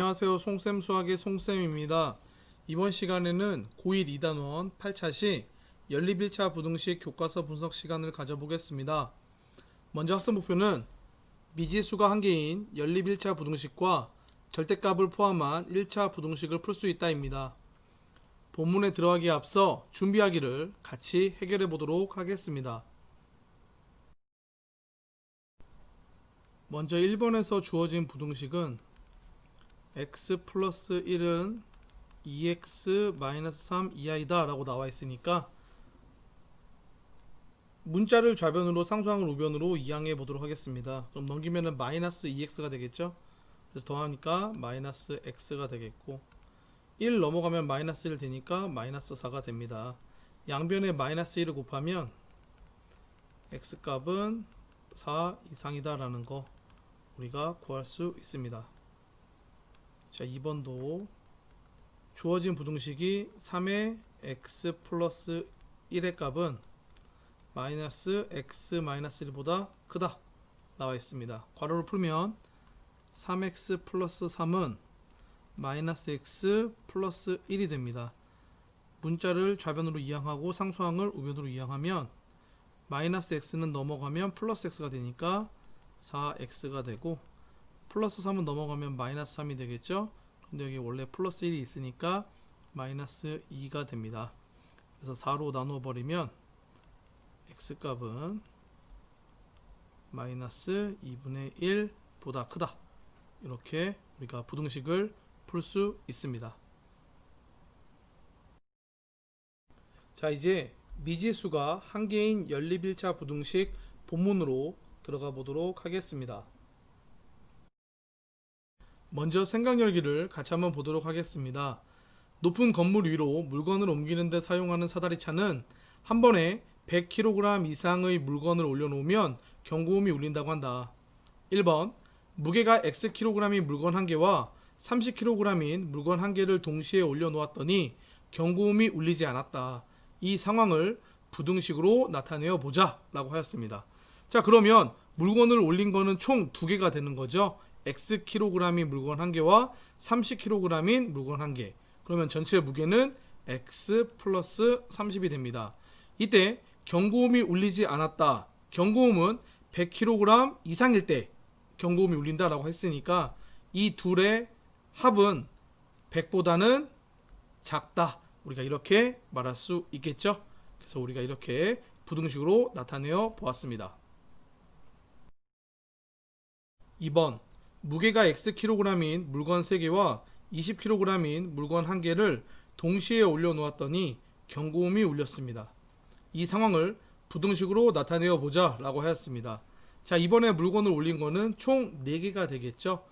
안녕하세요. 송쌤 수학의 송쌤입니다. 이번 시간에는 고1 2단원 8차시 연립 1차 부등식 교과서 분석 시간을 가져보겠습니다. 먼저 학습 목표는 미지수가 한 개인 연립 1차 부등식과 절대값을 포함한 1차 부등식을 풀 수 있다입니다. 본문에 들어가기에 앞서 준비하기를 같이 해결해 보도록 하겠습니다. 먼저 1번에서 주어진 부등식은 x 플러스 1은 2x 마이너스 3 이하이다 라고 나와 있으니까 문자를 좌변으로 상수항을 우변으로 이항해 보도록 하겠습니다. 그럼 넘기면은 마이너스 2x가 되겠죠. 그래서 더하니까 마이너스 x가 되겠고 1 넘어가면 마이너스 1 되니까 마이너스 4가 됩니다. 양변에 마이너스 1을 곱하면 x값은 4 이상이다 라는 거 우리가 구할 수 있습니다. 자, 2번도 주어진 부등식이 3의 x 플러스 1의 값은 마이너스 x 마이너스 1보다 크다 나와 있습니다. 괄호를 풀면 3x 플러스 3은 마이너스 x 플러스 1이 됩니다. 문자를 좌변으로 이항하고 상수항을 우변으로 이항하면 마이너스 x는 넘어가면 플러스 x가 되니까 4x가 되고 플러스 3은 넘어가면 마이너스 3이 되겠죠. 근데 여기 원래 플러스 1이 있으니까 마이너스 2가 됩니다. 그래서 4로 나누어 버리면 x값은 마이너스 2분의 1보다 크다. 이렇게 우리가 부등식을 풀 수 있습니다. 자, 이제 미지수가 한 개인 연립 1차 부등식 본문으로 들어가 보도록 하겠습니다. 먼저 생각열기를 같이 한번 보도록 하겠습니다. 높은 건물 위로 물건을 옮기는 데 사용하는 사다리차는 한 번에 100kg 이상의 물건을 올려놓으면 경고음이 울린다고 한다. 1번 무게가 xkg인 물건 한 개와 30kg인 물건 한 개를 동시에 올려놓았더니 경고음이 울리지 않았다. 이 상황을 부등식으로 나타내어 보자 라고 하였습니다. 자, 그러면 물건을 올린 거는 총 2개가 되는 거죠. xkg인 물건 한 개와 30kg인 물건 한 개. 그러면 전체 무게는 x 플러스 30이 됩니다. 이때 경고음이 울리지 않았다. 경고음은 100kg 이상일 때 경고음이 울린다 라고 했으니까 이 둘의 합은 100보다는 작다. 우리가 이렇게 말할 수 있겠죠. 그래서 우리가 이렇게 부등식으로 나타내어 보았습니다. 2번 무게가 xkg인 물건 3개와 20kg인 물건 1개를 동시에 올려놓았더니 경고음이 울렸습니다. 이 상황을 부등식으로 나타내어 보자 라고 하였습니다. 자, 이번에 물건을 올린 거는 총 4개가 되겠죠.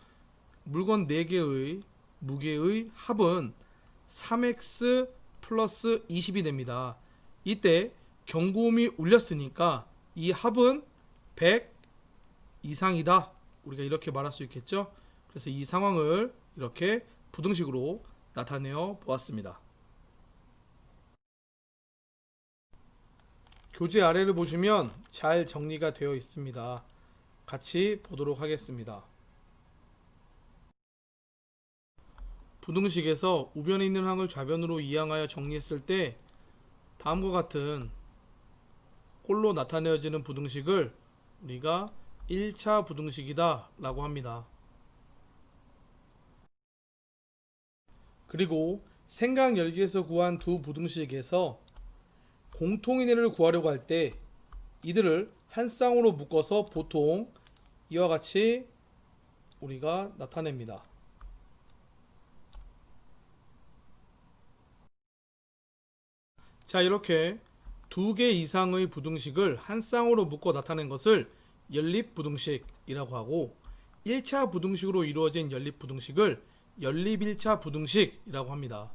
물건 4개의 무게의 합은 3x 플러스 20이 됩니다. 이때 경고음이 울렸으니까 이 합은 100 이상이다. 우리가 이렇게 말할 수 있겠죠. 그래서 이 상황을 이렇게 부등식으로 나타내어 보았습니다. 교재 아래를 보시면 잘 정리가 되어 있습니다. 같이 보도록 하겠습니다. 부등식에서 우변에 있는 항을 좌변으로 이항하여 정리했을 때 다음과 같은 꼴로 나타내어지는 부등식을 우리가 1차 부등식이다 라고 합니다. 그리고 생각열기에서 구한 두 부등식에서 공통인해를 구하려고 할 때 이들을 한 쌍으로 묶어서 보통 이와 같이 우리가 나타냅니다. 자, 이렇게 2개 이상의 부등식을 한 쌍으로 묶어 나타낸 것을 연립부등식이라고 하고 1차 부등식으로 이루어진 연립부등식을 연립 1차 부등식이라고 합니다.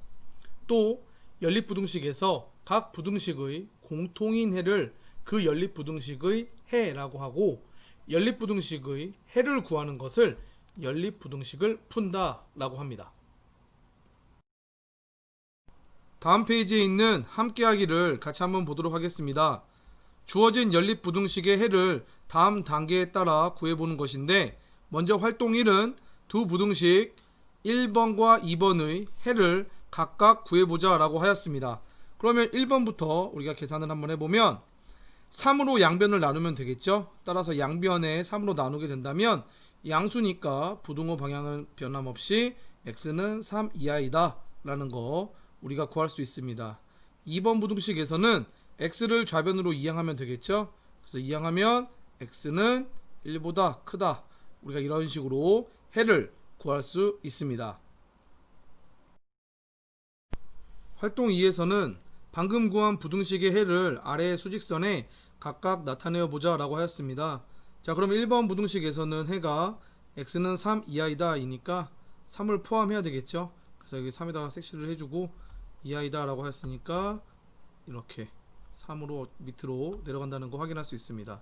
또 연립부등식에서 각 부등식의 공통인해를 그 연립부등식의 해라고 하고 연립부등식의 해를 구하는 것을 연립부등식을 푼다 라고 합니다. 다음 페이지에 있는 함께하기를 같이 한번 보도록 하겠습니다. 주어진 연립부등식의 해를 다음 단계에 따라 구해보는 것인데 먼저 활동 1은 두 부등식 1번과 2번의 해를 각각 구해보자 라고 하였습니다. 그러면 1번부터 우리가 계산을 한번 해보면 3으로 양변을 나누면 되겠죠. 따라서 양변에 3으로 나누게 된다면 양수니까 부등호 방향은 변함없이 x는 3 이하이다 라는 거 우리가 구할 수 있습니다. 2번 부등식에서는 x를 좌변으로 이항하면 되겠죠. 그래서 이항하면 x는 1보다 크다. 우리가 이런 식으로 해를 구할 수 있습니다. 활동 2에서는 방금 구한 부등식의 해를 아래의 수직선에 각각 나타내어 보자 라고 하였습니다. 자, 그럼 1번 부등식에서는 해가 x는 3 이하이다 이니까 3을 포함해야 되겠죠. 그래서 여기 3에다가 색칠을 해주고 이하이다 라고 했으니까 이렇게 3으로 밑으로 내려간다는 거 확인할 수 있습니다.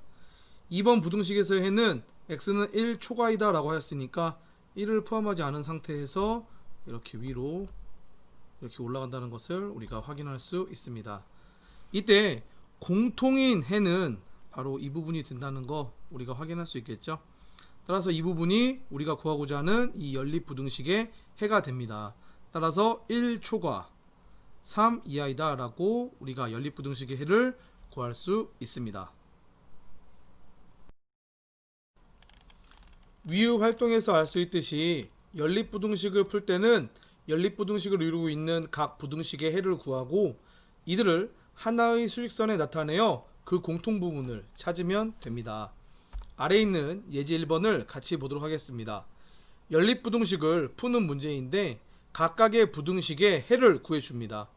2번 부등식에서의 해는 x는 1 초과이다 라고 하였으니까 1을 포함하지 않은 상태에서 이렇게 위로 이렇게 올라간다는 것을 우리가 확인할 수 있습니다. 이때 공통인 해는 바로 이 부분이 된다는 거 우리가 확인할 수 있겠죠. 따라서 이 부분이 우리가 구하고자 하는 이 연립부등식의 해가 됩니다. 따라서 1 초과 3 이하이다 라고 우리가 연립부등식의 해를 구할 수 있습니다. 위의 활동에서 알 수 있듯이 연립부등식을 풀 때는 연립부등식을 이루고 있는 각 부등식의 해를 구하고 이들을 하나의 수직선에 나타내어 그 공통부분을 찾으면 됩니다. 아래에 있는 예제 1번을 같이 보도록 하겠습니다. 연립부등식을 푸는 문제인데 각각의 부등식의 해를 구해줍니다.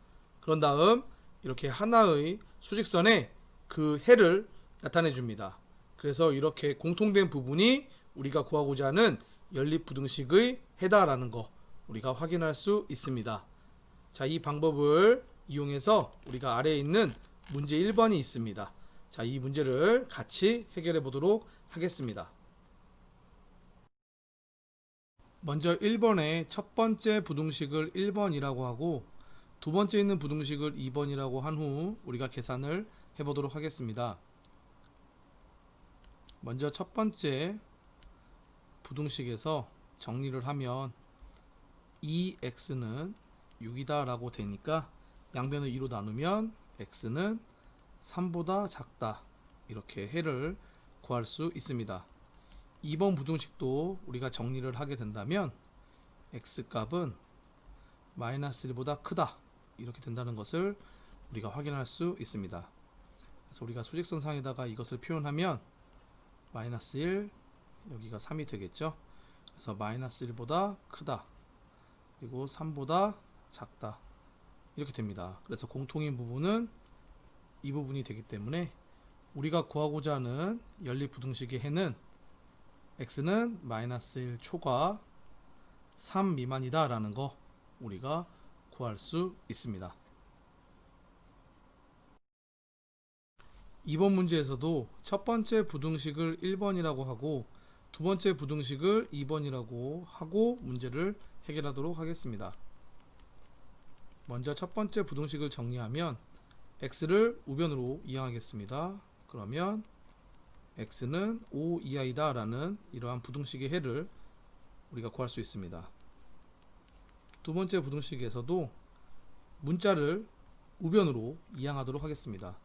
그런 다음 이렇게 하나의 수직선에 그 해를 나타내줍니다. 그래서 이렇게 공통된 부분이 우리가 구하고자 하는 연립부등식의 해다라는 거 우리가 확인할 수 있습니다. 자, 이 방법을 이용해서 우리가 아래에 있는 문제 1번이 있습니다. 자, 이 문제를 같이 해결해 보도록 하겠습니다. 먼저 1번의 첫 번째 부등식을 1번이라고 하고 두 번째 있는 부등식을 2번이라고 한 후 우리가 계산을 해 보도록 하겠습니다. 먼저 첫 번째 부등식에서 정리를 하면 2x는 6이다 라고 되니까 양변을 2로 나누면 x는 3보다 작다 이렇게 해를 구할 수 있습니다. 2번 부등식도 우리가 정리를 하게 된다면 x값은 마이너스 1보다 크다 이렇게 된다는 것을 우리가 확인할 수 있습니다. 그래서 우리가 수직선상에다가 이것을 표현하면 마이너스 1 여기가 3이 되겠죠. 그래서 마이너스 1보다 크다 그리고 3보다 작다 이렇게 됩니다. 그래서 공통인 부분은 이 부분이 되기 때문에 우리가 구하고자 하는 연립부등식의 해는 x는 마이너스 1 초과 3 미만이다 라는 거 우리가 구할 수 있습니다. 이번 문제에서도 첫 번째 부등식을 1번이라고 하고 두 번째 부등식을 2번이라고 하고 문제를 해결하도록 하겠습니다. 먼저 첫 번째 부등식을 정리하면 x를 우변으로 이항하겠습니다. 그러면 x는 5 이하이다 라는 이러한 부등식의 해를 우리가 구할 수 있습니다. 두 번째 부등식에서도 문자를 우변으로 이항하도록 하겠습니다.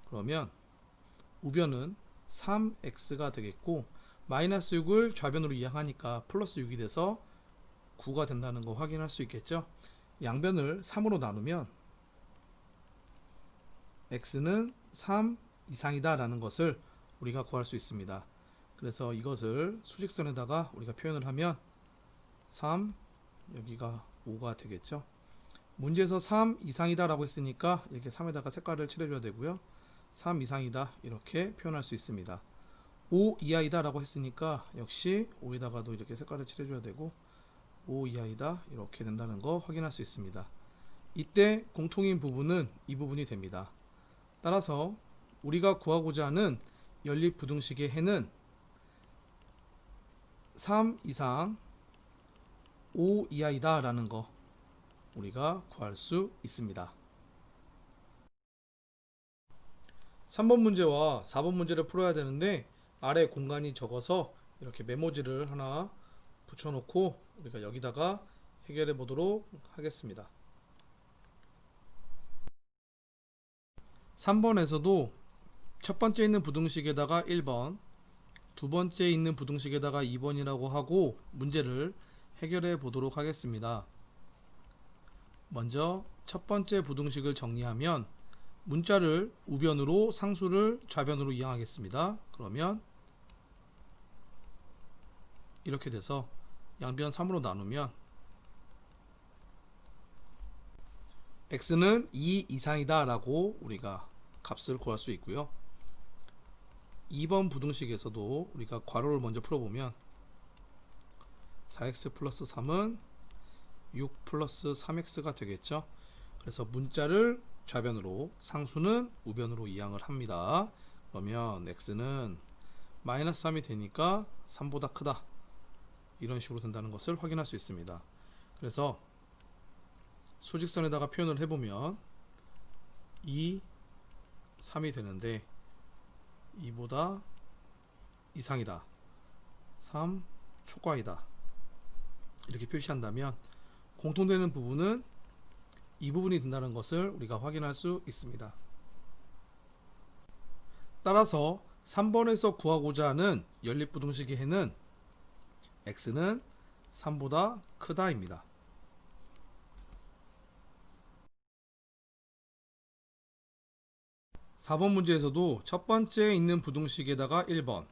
그러면 우변은 3x가 되겠고 마이너스 6을 좌변으로 이항하니까 플러스 6이 돼서 9가 된다는 거 확인할 수 있겠죠. 양변을 3으로 나누면 x는 3 이상이다 라는 것을 우리가 구할 수 있습니다. 그래서 이것을 수직선에다가 우리가 표현을 하면 3 여기가 5가 되겠죠. 문제에서 3 이상이다 라고 했으니까 이렇게 3에다가 색깔을 칠해줘야 되고요. 3 이상이다 이렇게 표현할 수 있습니다. 5 이하이다 라고 했으니까 역시 5에다가도 이렇게 색깔을 칠해줘야 되고 5 이하이다 이렇게 된다는 거 확인할 수 있습니다. 이때 공통인 부분은 이 부분이 됩니다. 따라서 우리가 구하고자 하는 연립부등식의 해는 3 이상 5 이하이다 라는 거 우리가 구할 수 있습니다. 3번 문제와 4번 문제를 풀어야 되는데 아래 공간이 적어서 이렇게 메모지를 하나 붙여놓고 우리가 여기다가 해결해 보도록 하겠습니다. 3번에서도 첫 번째 있는 부등식에다가 1번, 두 번째 있는 부등식에다가 2번이라고 하고 문제를 해결해 보도록 하겠습니다. 먼저 첫 번째 부등식을 정리하면 문자를 우변으로, 상수를 좌변으로 이항하겠습니다. 그러면 이렇게 돼서 양변 3으로 나누면 x는 2 이상이다 라고 우리가 값을 구할 수 있고요. 2번 부등식에서도 우리가 괄호를 먼저 풀어보면 4x 플러스 3은 6 플러스 3x가 되겠죠. 그래서 문자를 좌변으로, 상수는 우변으로 이항을 합니다. 그러면 x는 마이너스 3이 되니까 3보다 크다, 이런 식으로 된다는 것을 확인할 수 있습니다. 그래서 수직선에다가 표현을 해보면 2, 3이 되는데 2보다 이상이다, 3 초과이다, 이렇게 표시한다면 공통되는 부분은 이 부분이 된다는 것을 우리가 확인할 수 있습니다. 따라서 3번에서 구하고자 하는 연립부등식의 해는 x는 3보다 크다 입니다. 4번 문제에서도 첫 번째 있는 부등식에다가 1번,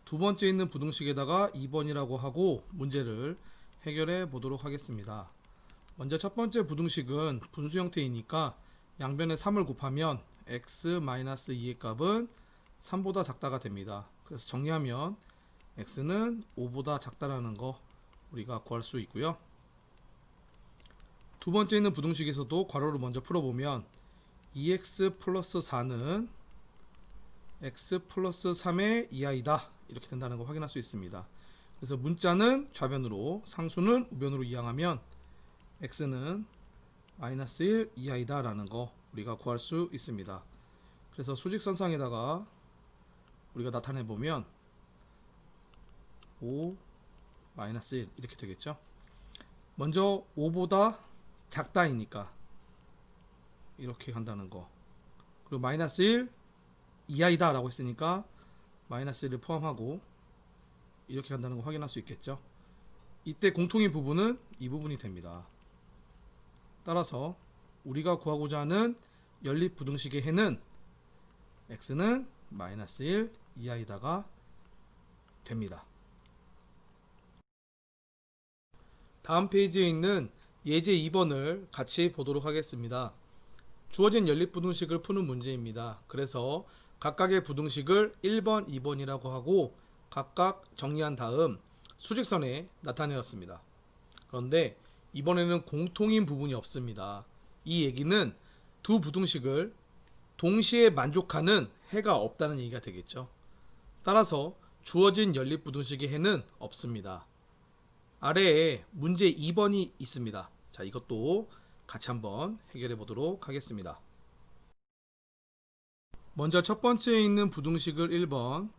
두 번째 있는 부등식에다가 2번이라고 하고 문제를 해결해 보도록 하겠습니다. 먼저 첫 번째 부등식은 분수 형태이니까 양변에 3을 곱하면 x-2의 값은 3보다 작다가 됩니다. 그래서 정리하면 x는 5보다 작다라는 거 우리가 구할 수 있고요. 두 번째 있는 부등식에서도 괄호를 먼저 풀어보면 2x 플러스 4는 x 플러스 3의 2i다, 이렇게 된다는 거 확인할 수 있습니다. 그래서 문자는 좌변으로, 상수는 우변으로 이항하면 x는 마이너스 1 이하이다 라는 거 우리가 구할 수 있습니다. 그래서 수직선상에다가 우리가 나타내 보면 5 마이너스 1 이렇게 되겠죠. 먼저 5보다 작다이니까 이렇게 간다는 거, 그리고 마이너스 1 이하이다 라고 했으니까 마이너스 1을 포함하고 이렇게 간다는 거 확인할 수 있겠죠. 이때 공통인 부분은 이 부분이 됩니다. 따라서 우리가 구하고자 하는 연립부등식의 해는 x는 마이너스 1 이하이다가 됩니다. 다음 페이지에 있는 예제 2번을 같이 보도록 하겠습니다. 주어진 연립부등식을 푸는 문제입니다. 그래서 각각의 부등식을 1번, 2번이라고 하고 각각 정리한 다음 수직선에 나타내었습니다. 그런데 이번에는 공통인 부분이 없습니다. 이 얘기는 두 부등식을 동시에 만족하는 해가 없다는 얘기가 되겠죠. 따라서 주어진 연립부등식의 해는 없습니다. 아래에 문제 2번이 있습니다. 자, 이것도 같이 한번 해결해 보도록 하겠습니다. 먼저 첫 번째에 있는 부등식을 1번,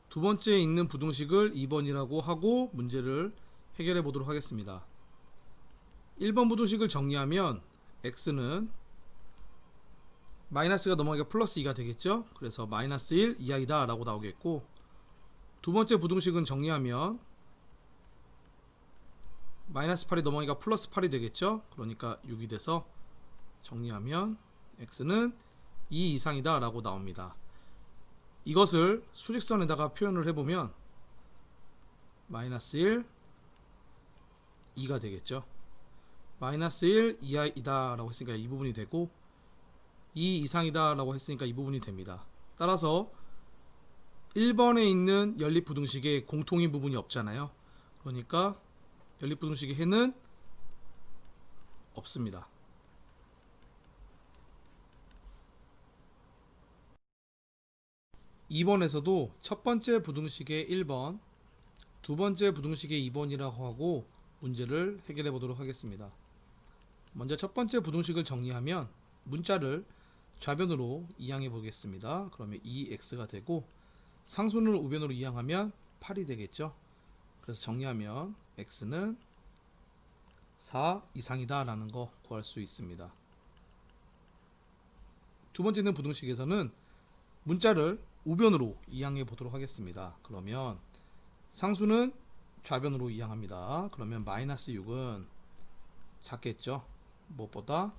두 번째에 있는 부등식을 2번이라고 하고 문제를 해결해 보도록 하겠습니다. 1번 부등식을 정리하면 x는 마이너스가 넘어가니까 플러스 2가 되겠죠. 그래서 마이너스 1 이하이다 라고 나오겠고, 두 번째 부등식은 정리하면 마이너스 8이 넘어가니까 플러스 8이 되겠죠. 그러니까 6이 돼서 정리하면 x는 2 이상이다 라고 나옵니다. 이것을 수직선에다가 표현을 해보면 마이너스 1 2가 되겠죠. 마이너스 1 이하이다 라고 했으니까 이 부분이 되고 2 이상이다 라고 했으니까 이 부분이 됩니다. 따라서 1번에 있는 연립부등식에 공통인 부분이 없잖아요. 그러니까 연립부등식의 해는 없습니다. (2번에서도) 첫 번째 부등식의 1번, 두 번째 부등식의 2번이라고 하고 문제를 해결해 보도록 하겠습니다. 먼저 첫 번째 부등식을 정리하면 문자를 좌변으로 이항해 보겠습니다. 그러면 2x가 되고 상수는 우변으로 이항하면 8이 되겠죠. 그래서 정리하면 x는 4 이상이다 라는 거 구할 수 있습니다. 두 번째는 부등식에서는 문자를 우변으로 이항해 보도록 하겠습니다. 그러면 상수는 좌변으로 이항합니다. 그러면 마이너스 6은 작겠죠. 무엇보다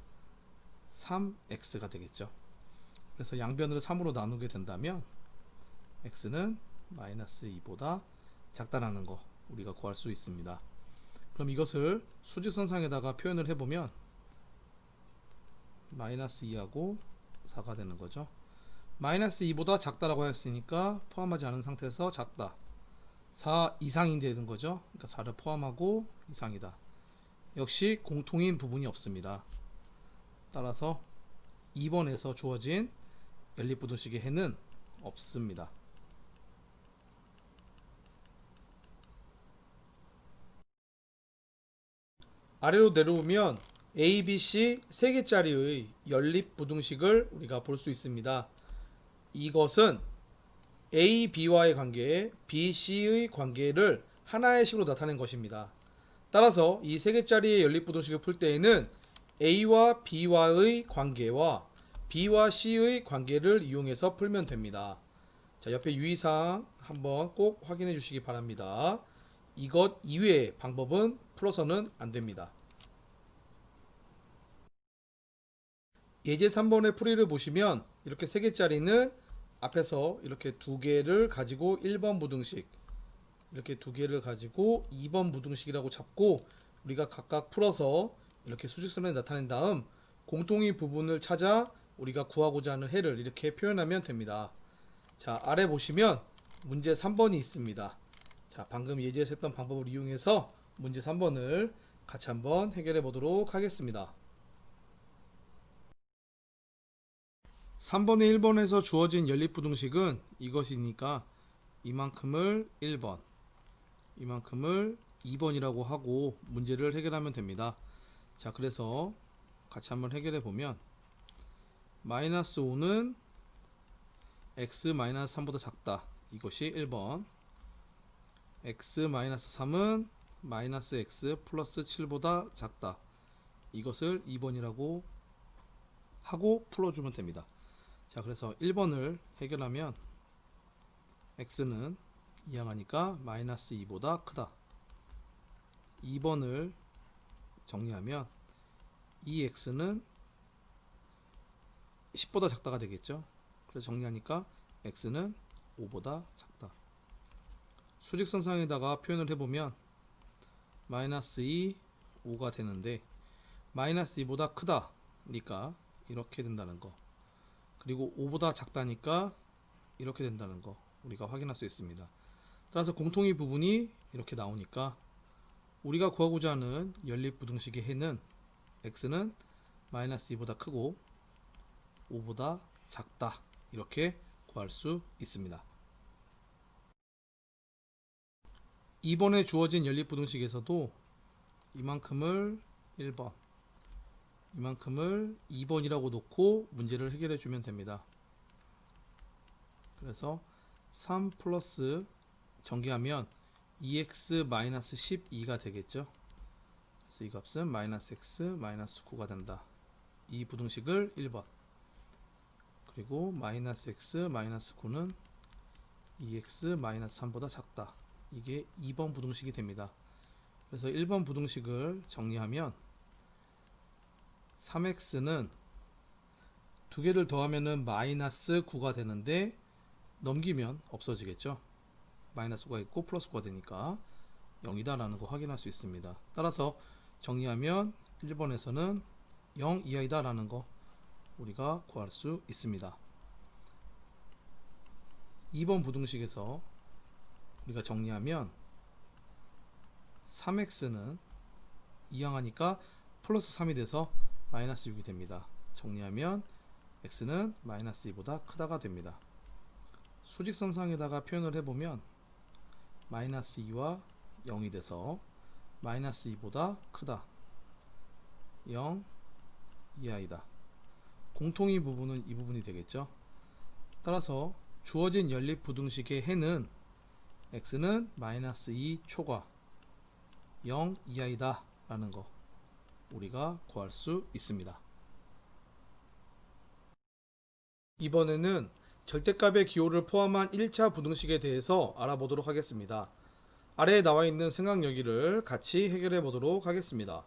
3x가 되겠죠. 그래서 양변을 3으로 나누게 된다면 x는 마이너스 2보다 작다라는 거 우리가 구할 수 있습니다. 그럼 이것을 수직선상에다가 표현을 해보면 마이너스 2하고 4가 되는 거죠. 마이너스 2보다 작다라고 했으니까 포함하지 않은 상태에서 작다. 4 이상이 되는 거죠. 그러니까 4를 포함하고 이상이다. 역시 공통인 부분이 없습니다. 따라서 2번에서 주어진 연립부등식의 해는 없습니다. 아래로 내려오면 A, B, C 3개짜리의 연립부등식을 우리가 볼 수 있습니다. 이것은 A, B와의 관계, B, C의 관계를 하나의 식으로 나타낸 것입니다. 따라서 이 3개짜리의 연립부등식을 풀 때에는 A와 B와의 관계와 B와 C의 관계를 이용해서 풀면 됩니다. 자, 옆에 유의사항 한번 꼭 확인해 주시기 바랍니다. 이것 이외의 방법은 풀어서는 안 됩니다. 예제 3번의 풀이를 보시면 이렇게 3개짜리는 앞에서 이렇게 2개를 가지고 1번 부등식, 이렇게 2개를 가지고 2번 부등식이라고 잡고 우리가 각각 풀어서 이렇게 수직선에 나타낸 다음 공통의 부분을 찾아 우리가 구하고자 하는 해를 이렇게 표현하면 됩니다. 자, 아래 보시면 문제 3번이 있습니다. 자, 방금 예제에서 했던 방법을 이용해서 문제 3번을 같이 한번 해결해 보도록 하겠습니다. 3번에 1번에서 주어진 연립부등식은 이것이니까 이만큼을 1번, 이만큼을 2번이라고 하고 문제를 해결하면 됩니다. 자, 그래서 같이 한번 해결해 보면 마이너스 5는 x 마이너스 3보다 작다. 이것이 1번. x 마이너스 3은 마이너스 x 플러스 7보다 작다. 이것을 2번이라고 하고 풀어주면 됩니다. 자, 그래서 1번을 해결하면 x는 이항하니까 마이너스 2보다 크다. 2번을 정리하면 이 x는 10보다 작다가 되겠죠. 그래서 정리하니까 x는 5보다 작다. 수직선상에다가 표현을 해보면 마이너스 2, 5가 되는데 마이너스 2보다 크다니까 이렇게 된다는 거, 그리고 5보다 작다니까 이렇게 된다는 거 우리가 확인할 수 있습니다. 따라서 공통의 부분이 이렇게 나오니까 우리가 구하고자 하는 연립부등식의 해는 x는 마이너스 2보다 크고 5보다 작다, 이렇게 구할 수 있습니다. 2번에 주어진 연립부등식에서도 이만큼을 1번, 이만큼을 2번이라고 놓고 문제를 해결해 주면 됩니다. 그래서 3 플러스 전개하면 2x-12가 되겠죠. 그래서 이 값은 마이너스 x 마이너스 9가 된다. 이 부등식을 1번, 그리고 마이너스 x 마이너스 9는 2x 마이너스 3보다 작다. 이게 2번 부등식이 됩니다. 그래서 1번 부등식을 정리하면 3x는 두 개를 더하면은 마이너스 9가 되는데 넘기면 없어지겠죠. 마이너스 9가 있고 플러스 9가 되니까 0이다 라는 거 확인할 수 있습니다. 따라서 정리하면 1번에서는 0 이하이다 라는 거 우리가 구할 수 있습니다. 2번 부등식에서 우리가 정리하면 3x는 이항하니까 플러스 3이 돼서 마이너스 6이 됩니다. 정리하면 x는 마이너스 2보다 크다가 됩니다. 수직선상에다가 표현을 해보면 마이너스 2와 0이 돼서 마이너스 2보다 크다. 0 이하이다. 공통의 부분은 이 부분이 되겠죠. 따라서 주어진 연립부등식의 해는 x는 마이너스 2 초과 0 이하이다 라는 거 우리가 구할 수 있습니다. 이번에는 절대값의 기호를 포함한 1차 부등식에 대해서 알아보도록 하겠습니다. 아래에 나와 있는 생각여기를 같이 해결해 보도록 하겠습니다.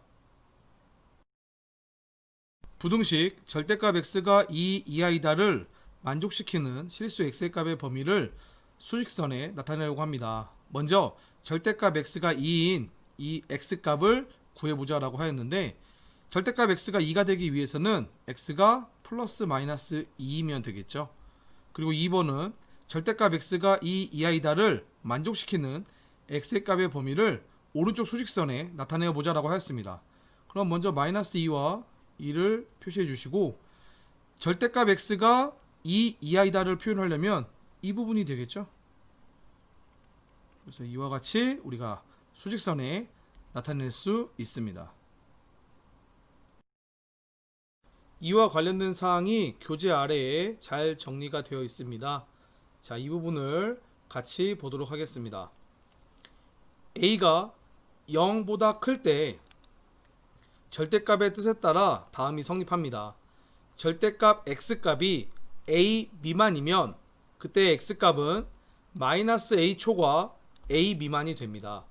부등식 절대값 x가 2 이하이다를 만족시키는 실수 x의 값의 범위를 수직선에 나타내려고 합니다. 먼저 절대값 x가 2인 이 x값을 구해보자라고 하였는데, 절대값 x가 2가 되기 위해서는 x가 플러스 마이너스 2이면 되겠죠. 그리고 2번은 절대값 x가 2 이하이다를 만족시키는 x의 값의 범위를 오른쪽 수직선에 나타내어 보자라고 하였습니다. 그럼 먼저 마이너스 2와 2를 표시해 주시고, 절대값 x가 2 이하이다를 표현하려면 이 부분이 되겠죠. 그래서 이와 같이 우리가 수직선에 나타낼 수 있습니다. 이와 관련된 사항이 교재 아래에 잘 정리가 되어 있습니다. 자, 이 부분을 같이 보도록 하겠습니다. a가 0보다 클 때 절대값의 뜻에 따라 다음이 성립합니다. 절대값 x값이 a 미만이면 그때 x값은 마이너스 a 초과 a 미만이 됩니다.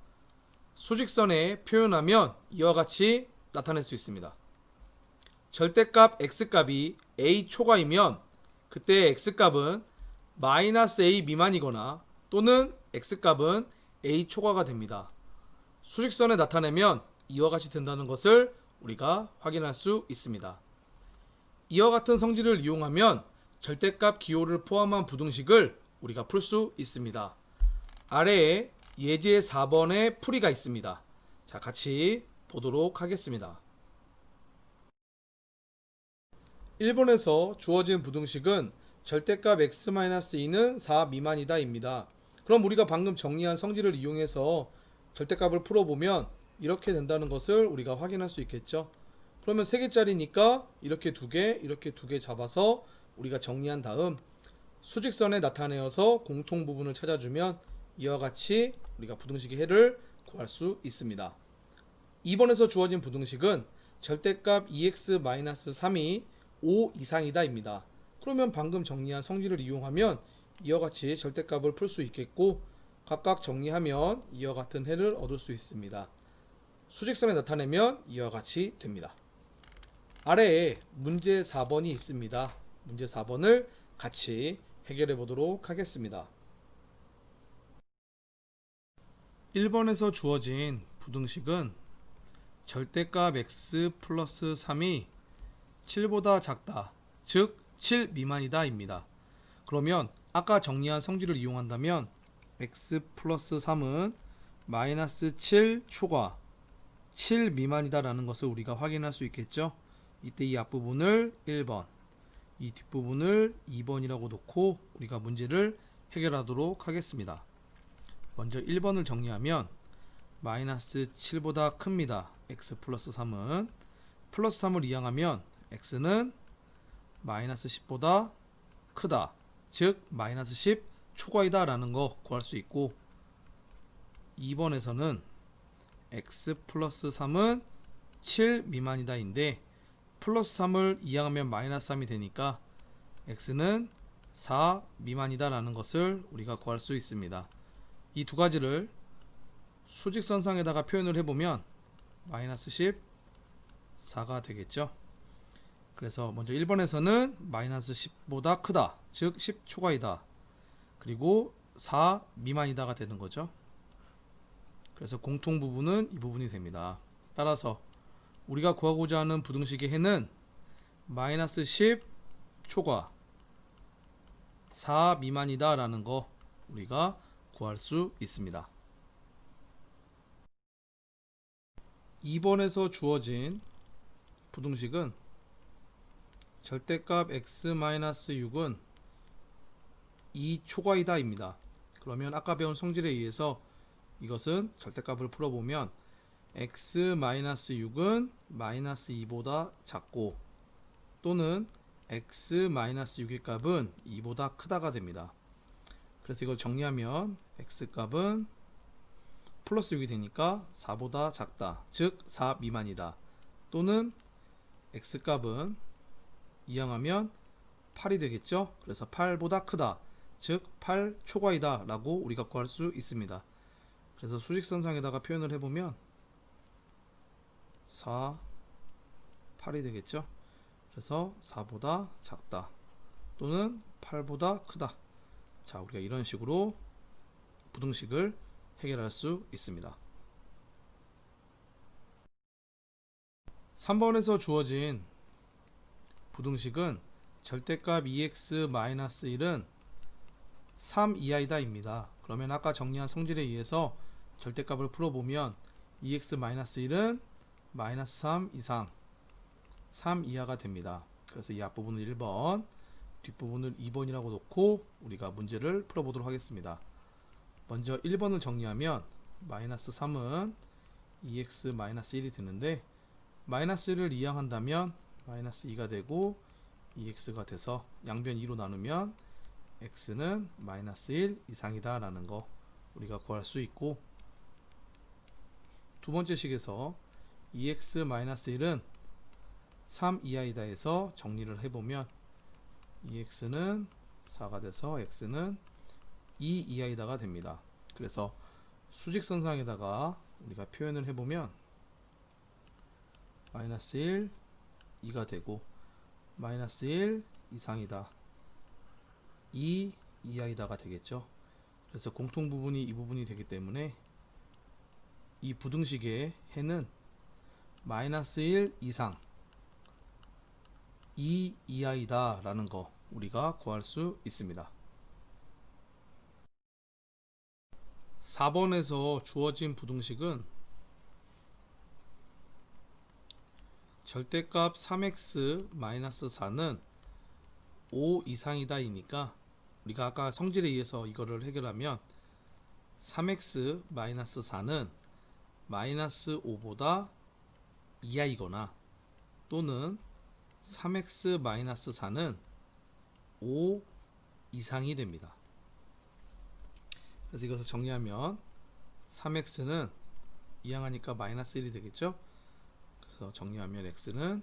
수직선에 표현하면 이와 같이 나타낼 수 있습니다. 절대값 x값이 a 초과이면 그때 x값은 마이너스 a 미만이거나 또는 x값은 a 초과가 됩니다. 수직선에 나타내면 이와 같이 된다는 것을 우리가 확인할 수 있습니다. 이와 같은 성질을 이용하면 절대값 기호를 포함한 부등식을 우리가 풀 수 있습니다. 아래에 예제 4번의 풀이가 있습니다. 자, 같이 보도록 하겠습니다. 1번에서 주어진 부등식은 절대값 x-2는 4 미만이다 입니다. 그럼 우리가 방금 정리한 성질을 이용해서 절대값을 풀어보면 이렇게 된다는 것을 우리가 확인할 수 있겠죠. 그러면 3개짜리니까 이렇게 2개, 이렇게 2개 잡아서 우리가 정리한 다음 수직선에 나타내어서 공통 부분을 찾아주면 이와 같이 우리가 부등식의 해를 구할 수 있습니다. 2번에서 주어진 부등식은 절대값 2x-3이 5 이상이다 입니다. 그러면 방금 정리한 성질을 이용하면 이와 같이 절대값을 풀 수 있겠고, 각각 정리하면 이와 같은 해를 얻을 수 있습니다. 수직선에 나타내면 이와 같이 됩니다. 아래에 문제 4번이 있습니다. 문제 4번을 같이 해결해 보도록 하겠습니다. 1번에서 주어진 부등식은 절대값 x 플러스 3이 7보다 작다, 즉 7 미만이다 입니다. 그러면 아까 정리한 성질을 이용한다면 x 플러스 3은 마이너스 7 초과 7 미만이다 라는 것을 우리가 확인할 수 있겠죠. 이때 이 앞부분을 1번, 이 뒷부분을 2번이라고 놓고 우리가 문제를 해결하도록 하겠습니다. 먼저 1번을 정리하면 마이너스 7보다 큽니다. x 플러스 3은 플러스 3을 이항하면 x는 마이너스 10보다 크다, 즉 마이너스 10 초과이다 라는 거 구할 수 있고, 2번에서는 x 플러스 3은 7 미만이다 인데 플러스 3을 이항하면 마이너스 3이 되니까 x는 4 미만이다 라는 것을 우리가 구할 수 있습니다. 이 두 가지를 수직선상에다가 표현을 해보면 마이너스 10, 4가 되겠죠. 그래서 먼저 1번에서는 마이너스 10보다 크다, 즉 10 초과이다, 그리고 4 미만이다가 되는 거죠. 그래서 공통 부분은 이 부분이 됩니다. 따라서 우리가 구하고자 하는 부등식의 해는 마이너스 10 초과 4 미만이다 라는 거 우리가 구할 수 있습니다. 2번에서 주어진 부등식은 절대값 x-6은 2 초과이다 입니다. 그러면 아까 배운 성질에 의해서 이것은 절대값을 풀어보면 x-6은 마이너스 2보다 작고 또는 x-6의 값은 2보다 크다가 됩니다. 그래서 이걸 정리하면 x값은 플러스 6이 되니까 4보다 작다, 즉 4 미만이다. 또는 x값은 이항하면 8이 되겠죠. 그래서 8보다 크다, 즉 8 초과이다 라고 우리가 구할 수 있습니다. 그래서 수직선상에다가 표현을 해보면 4, 8이 되겠죠. 그래서 4보다 작다 또는 8보다 크다. 자, 우리가 이런 식으로 부등식을 해결할 수 있습니다. 3번에서 주어진 부등식은 절대값 2x-1은 3 이하이다 입니다. 그러면 아까 정리한 성질에 의해서 절대값을 풀어보면 2x-1은 -3 이상 3 이하가 됩니다. 그래서 이 앞부분을 1번, 뒷부분을 2번이라고 놓고 우리가 문제를 풀어보도록 하겠습니다. 먼저 1번을 정리하면 -3은 2x-1이 되는데 -1을 이항한다면 -2가 되고 2x가 돼서 양변 2로 나누면 x는 -1 이상이다 라는 거 우리가 구할 수 있고, 두 번째 식에서 2x-1은 3 이하이다 해서 정리를 해보면 2x는 4가 돼서 x는 2 이하이다가 됩니다. 그래서 수직선상에다가 우리가 표현을 해보면 -1, 2가 되고 -1 이상이다, 2 이하이다가 되겠죠. 그래서 공통부분이 이 부분이 되기 때문에 이 부등식의 해는 -1 이상 2 이하이다 라는 거 우리가 구할 수 있습니다. 4번에서 주어진 부등식은 절대값 3x-4는 5 이상이다 이니까 우리가 아까 성질에 의해서 이거를 해결하면 3x-4는 -5보다 이하이거나 또는 3x-4는 5 이상이 됩니다. 그래서 이것을 정리하면 3x는 이항하니까 -1이 되겠죠. 그래서 정리하면 x는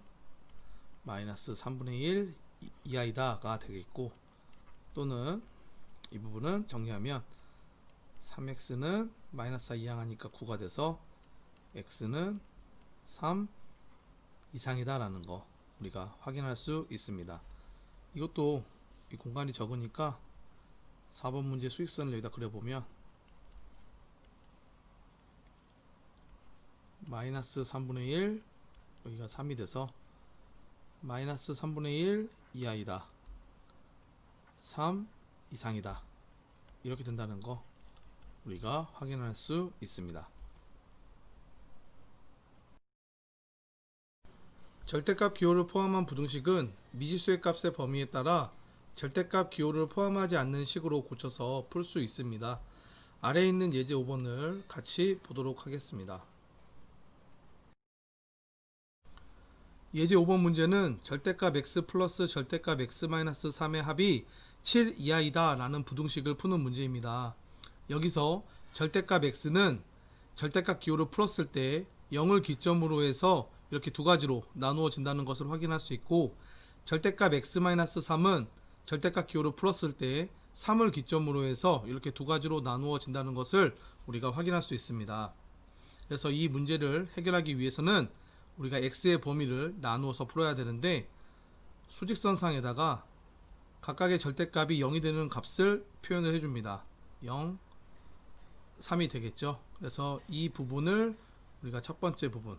-3분의 1 이하이다가 되겠고, 또는 이 부분은 정리하면 3x는 -4 이항하니까 9가 돼서 x는 3 이상이다 라는 거 우리가 확인할 수 있습니다. 이것도 이 공간이 적으니까 4번 문제 수직선을 여기다 그려보면 -3분의 1 여기가 3이 돼서 -3분의 1 이하이다, 3 이상이다 이렇게 된다는 거 우리가 확인할 수 있습니다. 절대값 기호를 포함한 부등식은 미지수의 값의 범위에 따라 절대값 기호를 포함하지 않는 식으로 고쳐서 풀 수 있습니다. 아래에 있는 예제 5번을 같이 보도록 하겠습니다. 예제 5번 문제는 절대값 x 플러스 절대값 x-3의 합이 7 이하이다 라는 부등식을 푸는 문제입니다. 여기서 절대값 x는 절대값 기호를 풀었을 때 0을 기점으로 해서 이렇게 두 가지로 나누어진다는 것을 확인할 수 있고, 절대값 x-3은 절대값 기호를 풀었을 때 3을 기점으로 해서 이렇게 두 가지로 나누어진다는 것을 우리가 확인할 수 있습니다. 그래서 이 문제를 해결하기 위해서는 우리가 x의 범위를 나누어서 풀어야 되는데, 수직선상에다가 각각의 절대값이 0이 되는 값을 표현을 해줍니다. 0, 3이 되겠죠. 그래서 이 부분을 우리가 첫 번째 부분,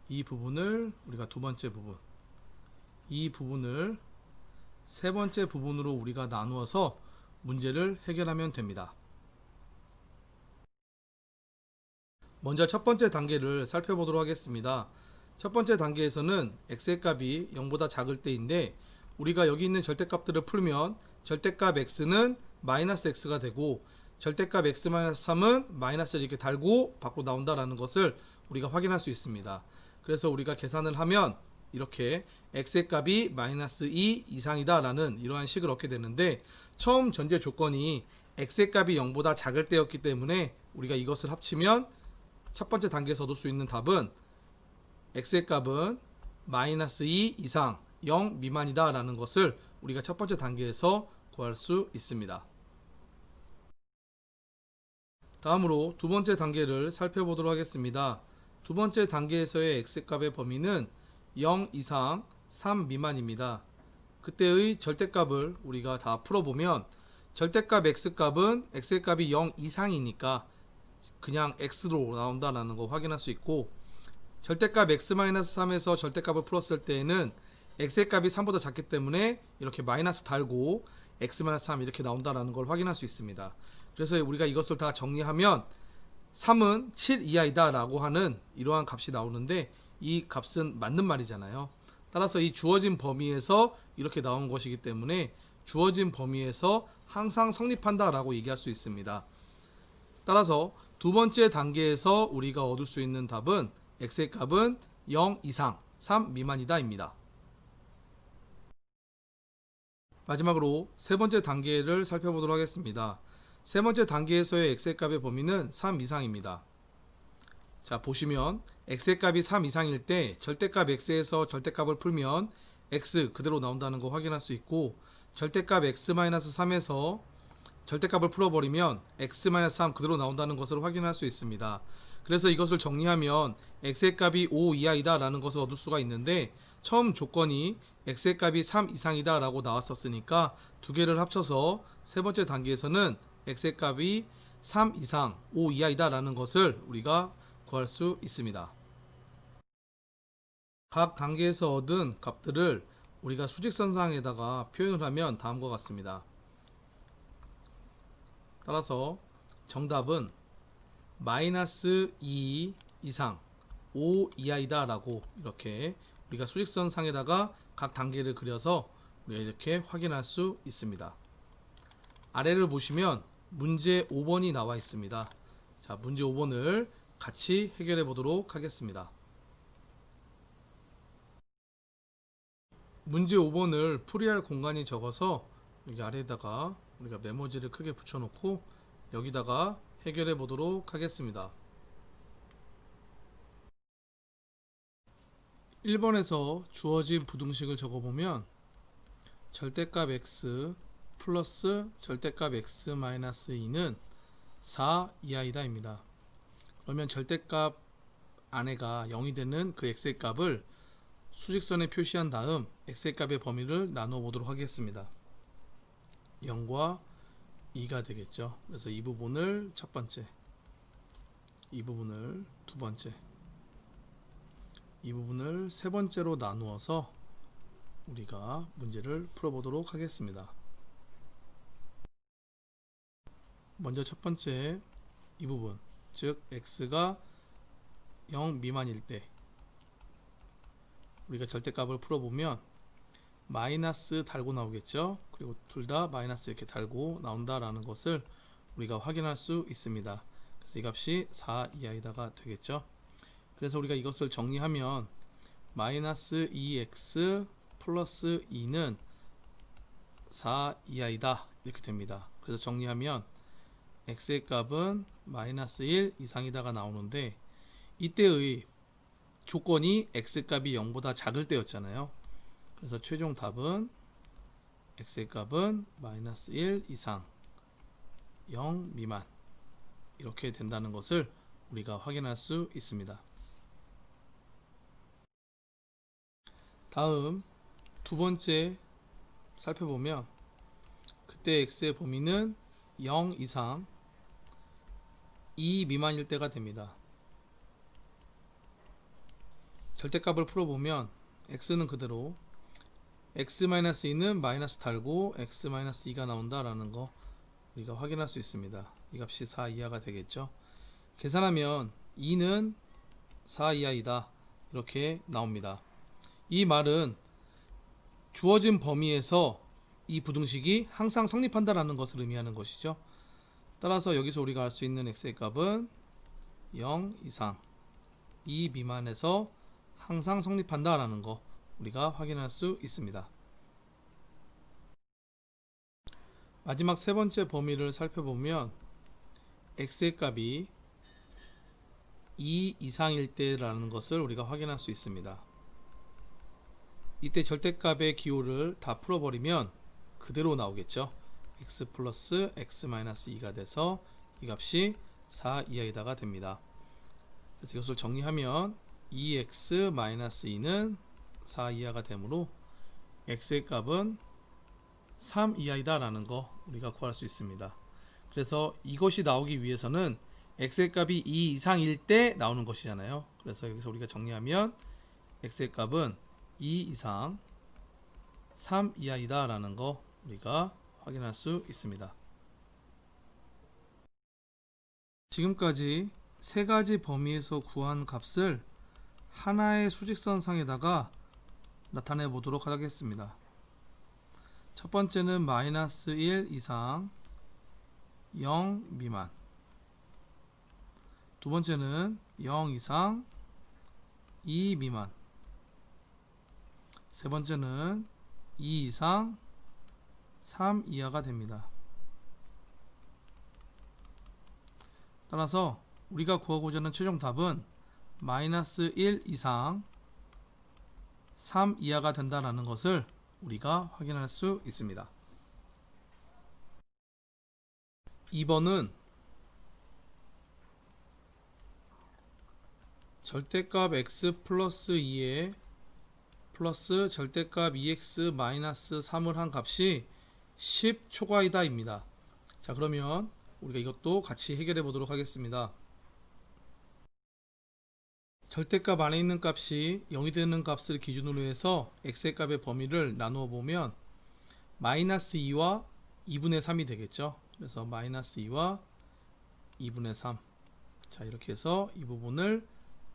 이 부분을 우리가 두 번째 부분, 이 부분을 세 번째 부분으로 우리가 나누어서 문제를 해결하면 됩니다. 먼저 첫 번째 단계를 살펴보도록 하겠습니다. 첫 번째 단계에서는 x의 값이 0보다 작을 때인데, 우리가 여기 있는 절대값들을 풀면 절대값 x는 -x가 되고 절대값 x-3은 마이너스를 이렇게 달고 밖으로 나온다라는 것을 우리가 확인할 수 있습니다. 그래서 우리가 계산을 하면 이렇게 x의 값이 -2 이상이다 라는 이러한 식을 얻게 되는데, 처음 전제 조건이 x의 값이 0보다 작을 때였기 때문에 우리가 이것을 합치면 첫 번째 단계에서 얻을 수 있는 답은 x의 값은 마이너스 2 이상 0 미만이다 라는 것을 우리가 첫 번째 단계에서 구할 수 있습니다. 다음으로 두 번째 단계를 살펴보도록 하겠습니다. 두 번째 단계에서의 x값의 범위는 0 이상 3 미만입니다. 그때의 절대값을 우리가 다 풀어보면 절대값 x값은 x의 값이 0 이상이니까 그냥 x로 나온다는 거 확인할 수 있고, 절대값 x-3에서 절대값을 풀었을 때에는 x의 값이 3보다 작기 때문에 이렇게 마이너스 달고 x-3 이렇게 나온다는 걸 확인할 수 있습니다. 그래서 우리가 이것을 다 정리하면 3은 7 이하이다 라고 하는 이러한 값이 나오는데, 이 값은 맞는 말이잖아요. 따라서 이 주어진 범위에서 이렇게 나온 것이기 때문에 주어진 범위에서 항상 성립한다 라고 얘기할 수 있습니다. 따라서 두 번째 단계에서 우리가 얻을 수 있는 답은 x의 값은 0 이상 3 미만이다 입니다. 마지막으로 세 번째 단계를 살펴보도록 하겠습니다. 세 번째 단계에서의 x의 값의 범위는 3 이상입니다. 자, 보시면 x의 값이 3 이상일 때 절대값 x에서 절대값을 풀면 x 그대로 나온다는 거 확인할 수 있고, 절대값 x-3에서 절대값을 풀어버리면 x-3 그대로 나온다는 것을 확인할 수 있습니다. 그래서 이것을 정리하면 x의 값이 5 이하이다 라는 것을 얻을 수가 있는데, 처음 조건이 x의 값이 3 이상이다 라고 나왔었으니까 두 개를 합쳐서 세 번째 단계에서는 x의 값이 3 이상 5 이하이다 라는 것을 우리가 구할 수 있습니다. 각 단계에서 얻은 값들을 우리가 수직선상에다가 표현을 하면 다음과 같습니다. 따라서 정답은 마이너스 2 이상 5 이하이다 라고 이렇게 우리가 수직선상에다가 각 단계를 그려서 우리가 이렇게 확인할 수 있습니다. 아래를 보시면 문제 5번이 나와 있습니다. 자, 문제 5번을 같이 해결해 보도록 하겠습니다. 문제 5번을 풀이할 공간이 적어서 여기 아래에다가 우리가 메모지를 크게 붙여놓고 여기다가 해결해 보도록 하겠습니다. 1번에서 주어진 부등식을 적어보면 절대값 x 플러스 절대값 x-2는 4 이하이다 입니다. 그러면 절대값 안에가 0이 되는 그 x의 값을 수직선에 표시한 다음 x의 값의 범위를 나눠 보도록 하겠습니다. 0과 2가 되겠죠. 그래서 이 부분을 첫 번째, 이 부분을 두 번째, 이 부분을 세 번째로 나누어서 우리가 문제를 풀어보도록 하겠습니다. 먼저 첫 번째 이 부분, 즉 x가 0 미만일 때 우리가 절대값을 풀어보면 마이너스 달고 나오겠죠. 그리고 둘 다 마이너스 이렇게 달고 나온다라는 것을 우리가 확인할 수 있습니다. 그래서 이 값이 4 이하이다가 되겠죠. 그래서 우리가 이것을 정리하면 마이너스 2x 플러스 2는 4 이하이다 이렇게 됩니다. 그래서 정리하면 x의 값은 마이너스 1 이상이다가 나오는데, 이때의 조건이 x값이 0보다 작을 때였잖아요. 그래서 최종 답은 x의 값은 마이너스 1 이상 0 미만 이렇게 된다는 것을 우리가 확인할 수 있습니다. 다음 두 번째 살펴보면 그때 x의 범위는 0 이상 2 미만일 때가 됩니다. 절대값을 풀어보면 x는 그대로, x-2는 마이너스 달고 x-2가 나온다라는 거 우리가 확인할 수 있습니다. 이 값이 4 이하가 되겠죠. 계산하면 2는 4 이하이다 이렇게 나옵니다. 이 말은 주어진 범위에서 이 부등식이 항상 성립한다라는 것을 의미하는 것이죠. 따라서 여기서 우리가 알 수 있는 x의 값은 0 이상 2 미만에서 항상 성립한다라는 거 우리가 확인할 수 있습니다. 마지막 세 번째 범위를 살펴보면 x의 값이 2 이상일 때라는 것을 우리가 확인할 수 있습니다. 이때 절대값의 기호를 다 풀어버리면 그대로 나오겠죠. x 플러스 x 마이너스 2가 돼서 이 값이 4 이하이다가 됩니다. 그래서 이것을 정리하면 2x 마이너스 2는 4 이하가 되므로 x의 값은 3 이하이다 라는 거 우리가 구할 수 있습니다. 그래서 이것이 나오기 위해서는 x의 값이 2 이상일 때 나오는 것이잖아요. 그래서 여기서 우리가 정리하면 x의 값은 2 이상 3 이하이다 라는 거 우리가 확인할 수 있습니다. 지금까지 세 가지 범위에서 구한 값을 하나의 수직선상에다가 나타내 보도록 하겠습니다. 첫 번째는 마이너스 1 이상 0 미만, 두 번째는 0 이상 2 미만, 세 번째는 2 이상 3 이하가 됩니다. 따라서 우리가 구하고자 하는 최종 답은 마이너스 1 이상 3 이하가 된다는 것을 우리가 확인할 수 있습니다. 2번은 절대값 x 플러스 2에 플러스 절대값 2x 마이너스 3을 한 값이 10 초과이다 입니다. 자, 그러면 우리가 이것도 같이 해결해 보도록 하겠습니다. 절대값 안에 있는 값이 0이 되는 값을 기준으로 해서 x의 값의 범위를 나누어 보면 마이너스 2와 2분의 3이 되겠죠. 그래서 마이너스 2와 2분의 3. 자, 이렇게 해서 이 부분을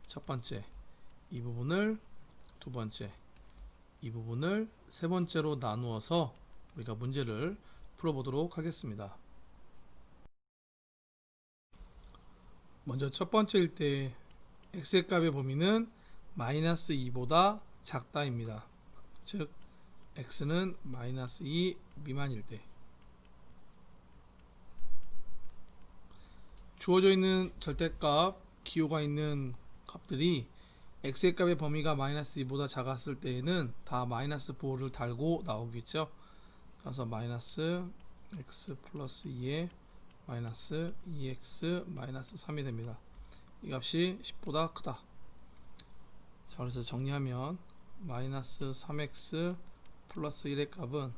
첫 번째, 이 부분을 두 번째, 이 부분을 세 번째로 나누어서 우리가 문제를 풀어보도록 하겠습니다. 먼저 첫 번째일 때 x의 값의 범위는 마이너스 2보다 작다입니다. 즉 x는 마이너스 2 미만일 때, 주어져 있는 절대값 기호가 있는 값들이 x의 값의 범위가 마이너스 2보다 작았을 때에는 다 마이너스 부호를 달고 나오겠죠. 그래서 마이너스 x 플러스 2에 마이너스 2x 마이너스 3이 됩니다. 이 값이 10보다 크다. 자, 그래서 정리하면 마이너스 3x 플러스 1의 값은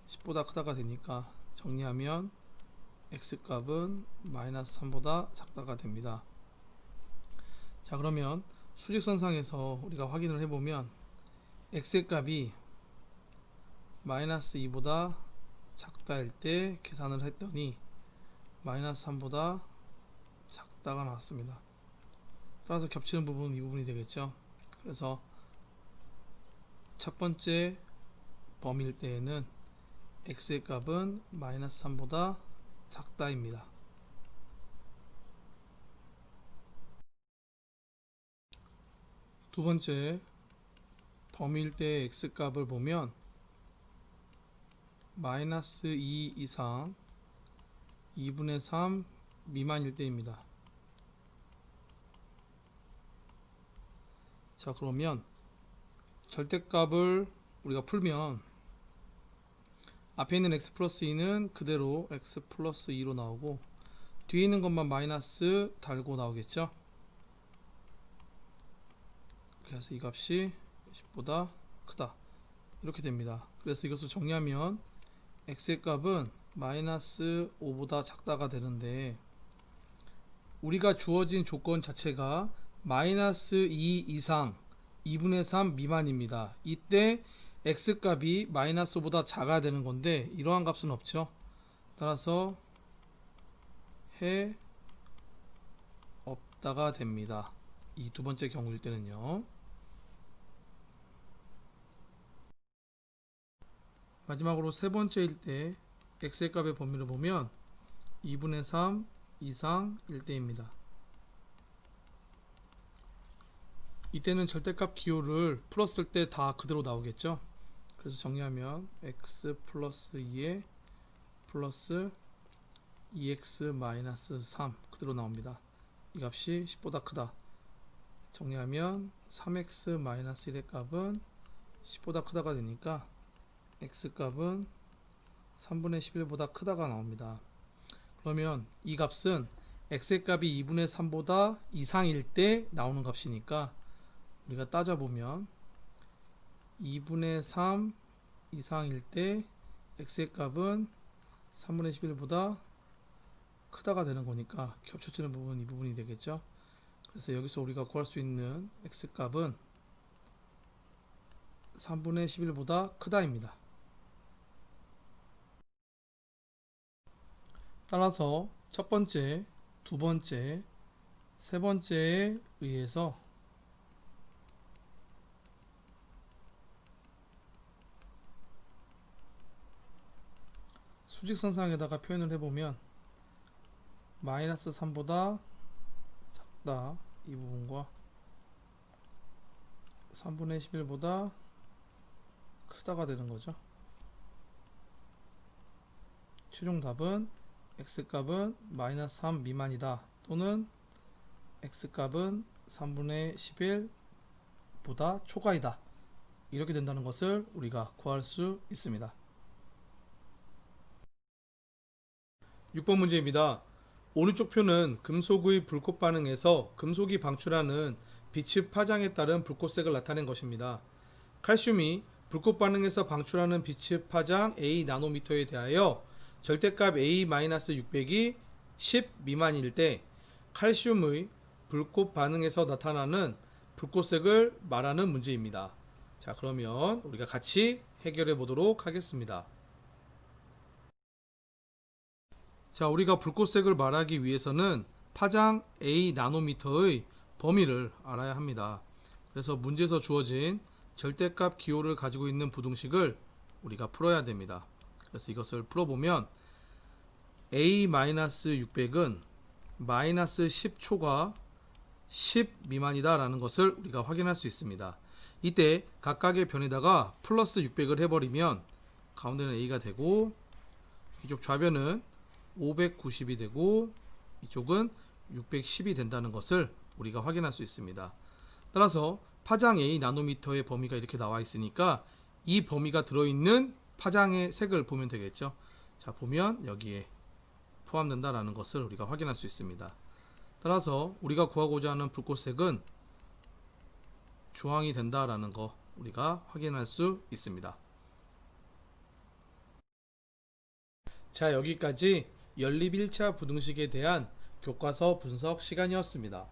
10보다 크다가 되니까 정리하면 x 값은 마이너스 3보다 작다가 됩니다. 자, 그러면 수직선상에서 우리가 확인을 해보면 x의 값이 마이너스 2보다 작다일 때 계산을 했더니 마이너스 3보다 작다가 나왔습니다. 따라서 겹치는 부분은 이 부분이 되겠죠. 그래서 첫 번째 범위일 때에는 x의 값은 마이너스 3보다 작다입니다. 두 번째 범위일 때 x 값을 보면 마이너스 2 이상 2분의 3 미만일 때입니다. 자, 그러면 절대값을 우리가 풀면 앞에 있는 x 플러스 2는 그대로 x 플러스 2로 나오고 뒤에 있는 것만 마이너스 달고 나오겠죠. 그래서 이 값이 10보다 크다 이렇게 됩니다. 그래서 이것을 정리하면 x의 값은 마이너스 5보다 작다가 되는데 우리가 주어진 조건 자체가 마이너스 2 이상 2분의 3 미만입니다. 이때 x 값이 마이너스 5보다 작아야 되는 건데 이러한 값은 없죠. 따라서 해 없다가 됩니다. 이 두 번째 경우일 때는요. 마지막으로 세 번째일 때 x의 값의 범위를 보면 2분의 3 이상 1대입니다. 이때는 절대값 기호를 풀었을 때 다 그대로 나오겠죠. 그래서 정리하면 x 플러스 2에 플러스 2x 마이너스 3 그대로 나옵니다. 이 값이 10보다 크다. 정리하면 3x-1의 값은 10보다 크다가 되니까 x 값은 3분의 11보다 크다가 나옵니다. 그러면 이 값은 x의 값이 2분의 3보다 이상일 때 나오는 값이니까 우리가 따져보면 2분의 3 이상일 때 x의 값은 3분의 11보다 크다가 되는 거니까 겹쳐지는 부분 이 부분이 되겠죠. 그래서 여기서 우리가 구할 수 있는 x 값은 3분의 11보다 크다입니다. 따라서 첫 번째, 두 번째, 세 번째에 의해서 수직선상에다가 표현을 해보면 마이너스 3보다 작다 이 부분과 3분의 11보다 크다가 되는 거죠. 최종 답은 x값은 마이너스 3 미만이다 또는 x값은 3분의 11보다 초과이다 이렇게 된다는 것을 우리가 구할 수 있습니다. 6번 문제입니다. 오른쪽 표는 금속의 불꽃 반응에서 금속이 방출하는 빛의 파장에 따른 불꽃색을 나타낸 것입니다. 칼슘이 불꽃 반응에서 방출하는 빛의 파장 A 나노미터에 대하여 절대값 A-600이 10 미만일 때 칼슘의 불꽃 반응에서 나타나는 불꽃색을 말하는 문제입니다. 자, 그러면 우리가 같이 해결해 보도록 하겠습니다. 자, 우리가 불꽃색을 말하기 위해서는 파장 A 나노미터의 범위를 알아야 합니다. 그래서 문제에서 주어진 절대값 기호를 가지고 있는 부등식을 우리가 풀어야 됩니다. 그래서 이것을 풀어보면 A-600은 마이너스 10초가 10 미만이다 라는 것을 우리가 확인할 수 있습니다. 이때 각각의 변에다가 플러스 600을 해버리면 가운데는 A가 되고 이쪽 좌변은 590이 되고 이쪽은 610이 된다는 것을 우리가 확인할 수 있습니다. 따라서 파장 A 나노미터의 범위가 이렇게 나와 있으니까 이 범위가 들어있는 파장의 색을 보면 되겠죠. 자, 보면 여기에 포함된다라는 것을 우리가 확인할 수 있습니다. 따라서 우리가 구하고자 하는 불꽃색은 주황이 된다라는 거 우리가 확인할 수 있습니다. 자, 여기까지 연립 1차 부등식에 대한 교과서 분석 시간이었습니다.